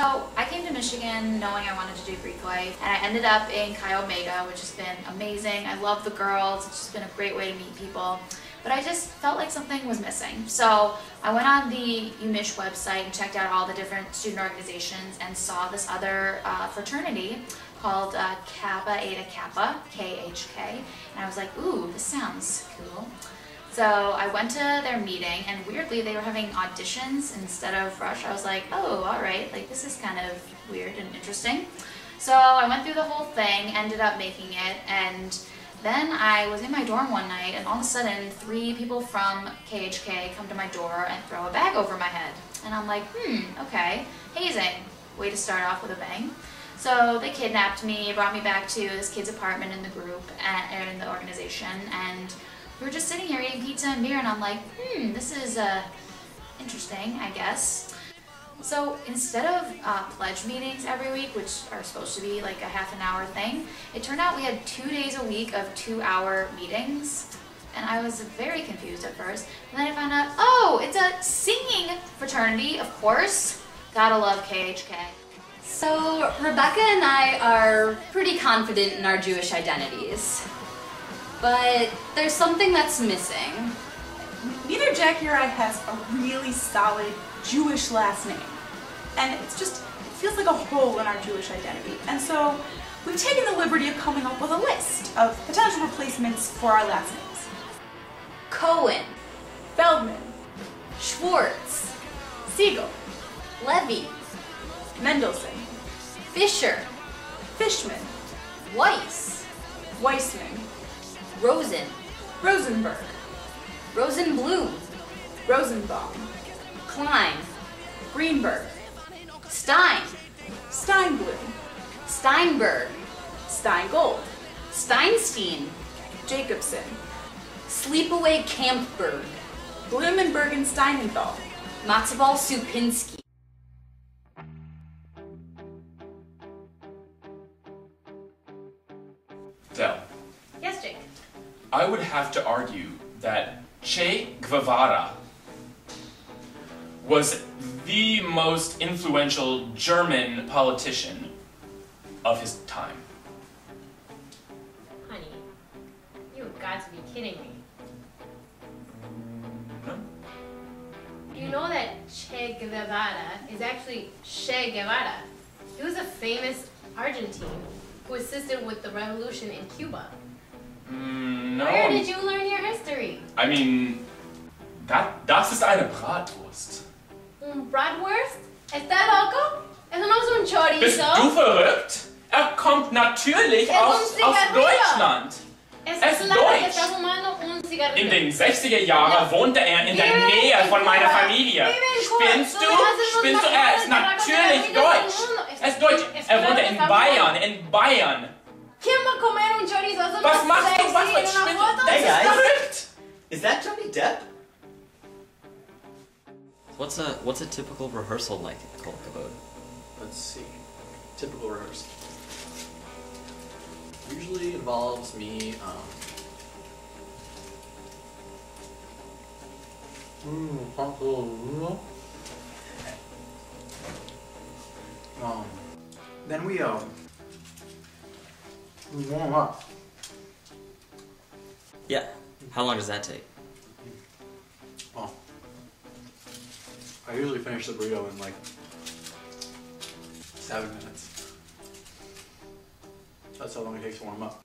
So I came to Michigan knowing I wanted to do Greek life, and I ended up in Chi Omega, which has been amazing. I love the girls. It's just been a great way to meet people. But I just felt like something was missing. So I went on the UMich website and checked out all the different student organizations and saw this other fraternity called Kappa Eta Kappa, KHK. And I was like, ooh, this sounds cool. So I went to their meeting, and weirdly they were having auditions instead of rush. I was like, oh, all right, like this is kind of weird and interesting. So I went through the whole thing, ended up making it, and then I was in my dorm one night, and all of a sudden 3 people from KHK come to my door and throw a bag over my head. And I'm like, okay, hazing. Way to start off with a bang. So they kidnapped me, brought me back to this kid's apartment in the group, and in the organization, and we were just sitting here eating pizza and beer, and I'm like, this is interesting, I guess. So instead of pledge meetings every week, which are supposed to be like a half an hour thing, it turned out we had 2 days a week of 2-hour meetings. And I was very confused at first. And then I found out, oh, it's a singing fraternity, of course. Gotta love KHK. So Rebecca and I are pretty confident in our Jewish identities. But there's something that's missing. Neither Jackie or I has a really solid Jewish last name. And it feels like a hole in our Jewish identity. And so we've taken the liberty of coming up with a list of potential replacements for our last names. Cohen, Feldman, Schwartz, Siegel, Levy, Mendelson, Fisher, Fishman, Weiss, Weissman, Rosen, Rosenberg, Rosenblum, Rosenbaum, Klein, Greenberg, Stein, Steinblum, Steinberg, Steingold, Steinstein, Jacobson, Sleepaway Campberg, Blumenberg and Steinenthal, Matsuval Supinski. Del, Yes, Jake. I would have to argue that Che Guevara was the most influential German politician of his time. Honey, you've got to be kidding me. No? You know that Che Guevara is actually Che Guevara. He was a famous Argentine who assisted with the revolution in Cuba. No. Where did you learn your history? I mean, das ist eine Bratwurst. Bratwurst? ¿Está loco? Eso no es un chorizo. Bist du verrückt? Er kommt natürlich aus Deutschland. Es Es ist claro que Deutsch. está fumando un cigarrillo. In den 60er Jahren wohnte er in der Nähe von meiner Familie. Spinnst du? Spinnst du? Er ist natürlich deutsch. Er ist deutsch. Er wohnte in Bayern. In Bayern. ¿Quién va a comer un chorizo? Eso Was no machst du? es Was sexy en spinnst una du? foto. Das Hey, ist guys. verrückt. Is that Johnny Depp? What's a typical rehearsal like at Kol Kavod? Let's see. Typical rehearsal. Usually involves me, then we warm up. Yeah. How long does that take? Well, I usually finish the burrito in like 7 minutes. That's how long it takes to warm up.